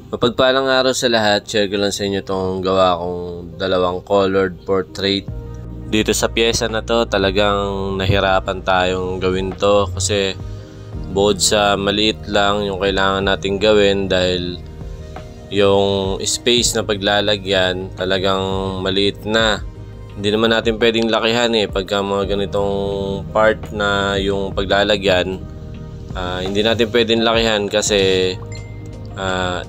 Mapagpalang araw sa lahat, share ko lang sa inyo itong gawa kong dalawang colored portrait. Dito sa pyesa na to, talagang nahirapan tayong gawin to kasi bukod sa maliit lang yung kailangan nating gawin dahil yung space na paglalagyan talagang maliit na. Hindi naman natin pwedeng lakihan pagka mga ganitong part na yung paglalagyan. Hindi natin pwedeng lakihan kasi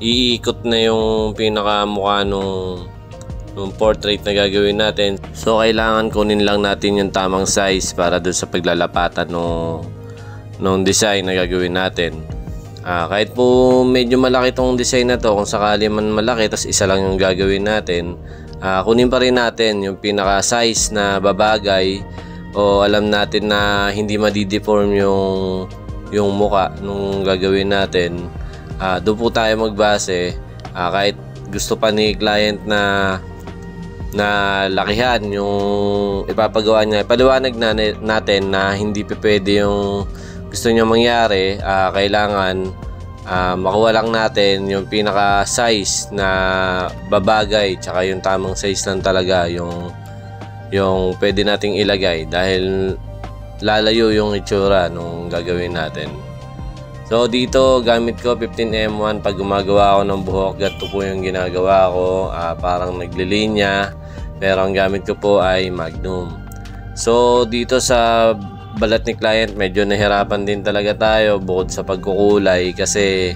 iikot na yung pinakamukha nung portrait na gagawin natin. So kailangan kunin lang natin yung tamang size para doon sa paglalapatan nung design na gagawin natin. Kahit po medyo malaki tong design na to, kung sakali man malaki tas isa lang yung gagawin natin, kunin pa rin natin yung pinaka size na babagay o alam natin na hindi madideform yung muka nung gagawin natin. Doon po tayo magbase. Kahit gusto pa ni client na lakihan yung ipapagawa niya, ipaliwanag natin na hindi pwede yung gusto niya mangyari. Kailangan makuha lang natin yung pinaka size na babagay, tsaka yung tamang size lang talaga yung pwede nating ilagay dahil lalayo yung itsura nung gagawin natin. So dito gamit ko 15M1 pag gumagawa ako ng buhok. Gato po yung ginagawa ko, parang naglilinya, pero ang gamit ko po ay Magnum. So dito sa balat ni client medyo nahirapan din talaga tayo bukod sa pagkukulay kasi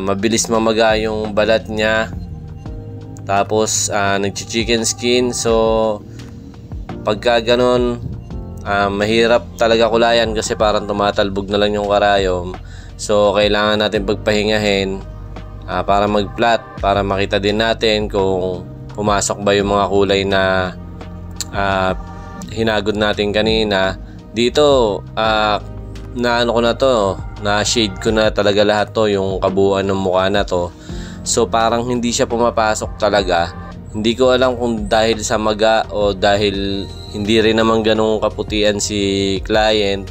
mabilis mamaga yung balat niya, tapos nagchi-chicken skin. So pagka ganun, mahirap talaga kulayan kasi parang tumatalbog na lang yung karayom. So kailangan natin pagpahingahin para mag-flat, para makita din natin kung pumasok ba yung mga kulay na hinagod natin kanina. Dito na ano ko na to, na shade ko na talaga lahat to, yung kabuuan ng mukha na to. So parang hindi siya pumapasok talaga. Hindi ko alam kung dahil sa maga o dahil hindi rin naman ganong kaputian si client.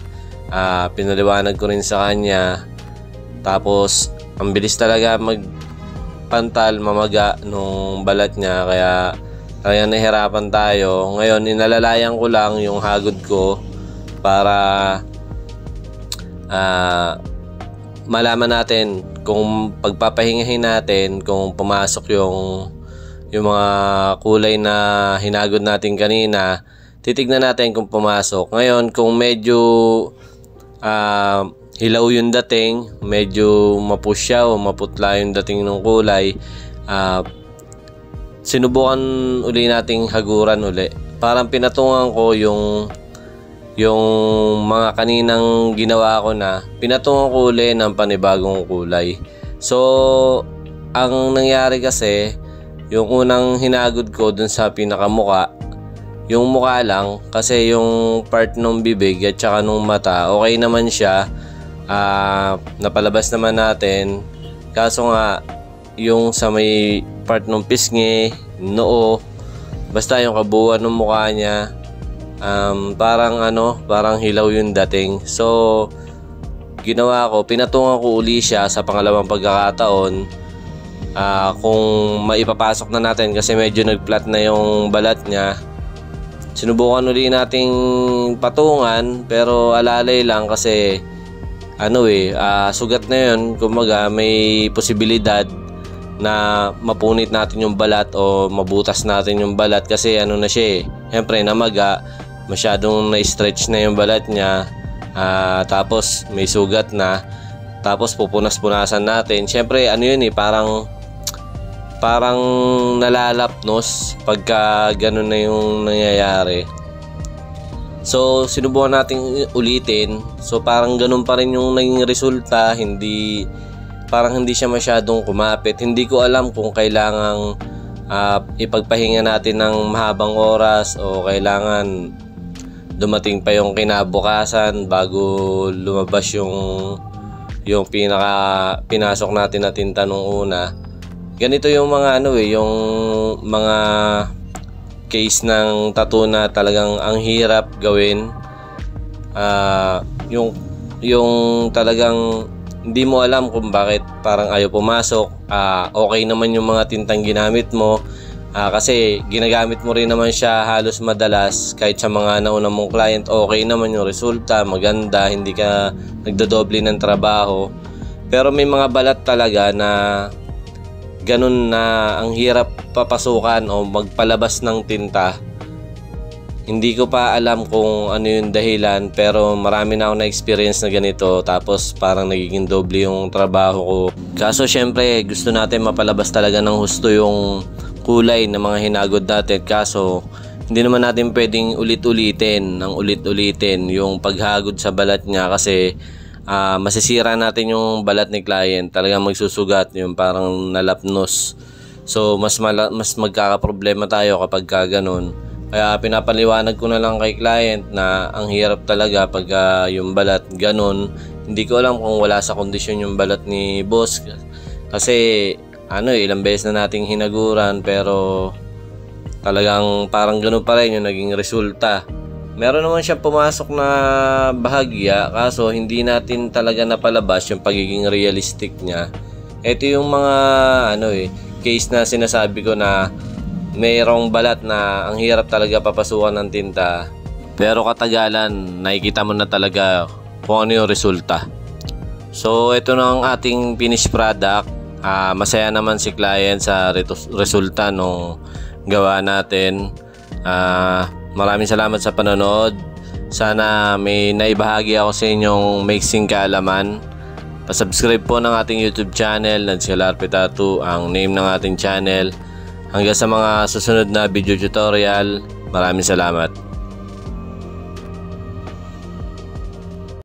Pinaliwanag ko rin sa kanya. Tapos ang bilis talaga magpantal, mamaga nung balat niya, kaya nahirapan tayo. Ngayon inalalayan ko lang yung hagod ko para malaman natin kung pagpapahingahin natin kung pumasok yung mga kulay na hinagod natin kanina. Titignan natin kung pumasok. Ngayon kung medyo hilaw yung dating, medyo mapusya o maputla yung dating ng kulay, sinubukan uli nating haguran uli. Parang pinatungan ko yung mga kaninang ginawa ko na, pinatungan ko uli ng panibagong kulay. So ang nangyari kasi, yung unang hinagod ko dun sa pinakamuka, yung muka lang, kasi yung part ng bibig at saka nung mata okay naman siya, napalabas naman natin. Kaso nga yung sa may part ng pisngi, noo, basta yung kabuuan ng mukha niya, parang hilaw yung dating. So ginawa ko, pinatungan ko uli siya sa pangalawang pagkakataon. Kung maipapasok na natin kasi medyo nag-flat na yung balat niya, sinubukan uli nating patungan pero alalay lang kasi sugat na yun. Kumbaga may posibilidad na mapunit natin yung balat o mabutas natin yung balat kasi na siya siyempre namaga, masyadong na-stretch na yung balat niya, tapos may sugat na, tapos pupunas-punasan natin. Siyempre parang nalalapnos pagka ganun na yung nangyayari. So sinubukan natin ulitin. So parang ganun pa rin yung naging resulta. Parang hindi siya masyadong kumapit. Hindi ko alam kung kailangang ipagpahinga natin ng mahabang oras o kailangan dumating pa yung kinabukasan bago lumabas yung pinasok natin na tinta nung una. Ganito yung mga yung mga case ng tattoo na talagang ang hirap gawin. Yung talagang hindi mo alam kung bakit parang ayaw pumasok. Okay naman yung mga tintang ginamit mo, kasi ginagamit mo rin naman siya halos madalas. Kahit sa mga nauna mong client, okay naman yung resulta, maganda, hindi ka nagdodoble ng trabaho. Pero may mga balat talaga na ganun na ang hirap papasukan o magpalabas ng tinta. Hindi ko pa alam kung ano yung dahilan, pero marami na ako na-experience na ganito, tapos parang nagiging doble yung trabaho ko. Kaso syempre gusto natin mapalabas talaga ng husto yung kulay ng mga hinagod natin, kaso hindi naman natin pwedeng ulit-ulitin yung paghagod sa balat niya, kasi masisira natin yung balat ni client, talagang magsusugat, yung parang nalapnos. So mas magkakaproblema tayo kapag ganun. Kaya pinapaliwanag ko na lang kay client na ang hirap talaga pag yung balat ganun. Hindi ko alam kung wala sa kondisyon yung balat ni boss, kasi ilang beses na nating hinaguran, pero talagang parang ganun pa rin yung naging resulta. Meron naman siya pumasok na bahagya, kaso hindi natin talaga napalabas yung pagiging realistic niya. Ito yung mga case na sinasabi ko na mayroong balat na ang hirap talaga papasukan ng tinta, pero katagalan nakikita mo na talaga kung ano yung resulta. So ito na ang ating finished product. Masaya naman si client sa resulta nung gawa natin. Maraming salamat sa panonood. Sana may naibahagi ako sa inyong mixing kaalaman. Pa-subscribe po ng ating YouTube channel, Nancy Galarpe Tattoo ang name ng ating channel. Hanggang sa mga susunod na video tutorial, maraming salamat.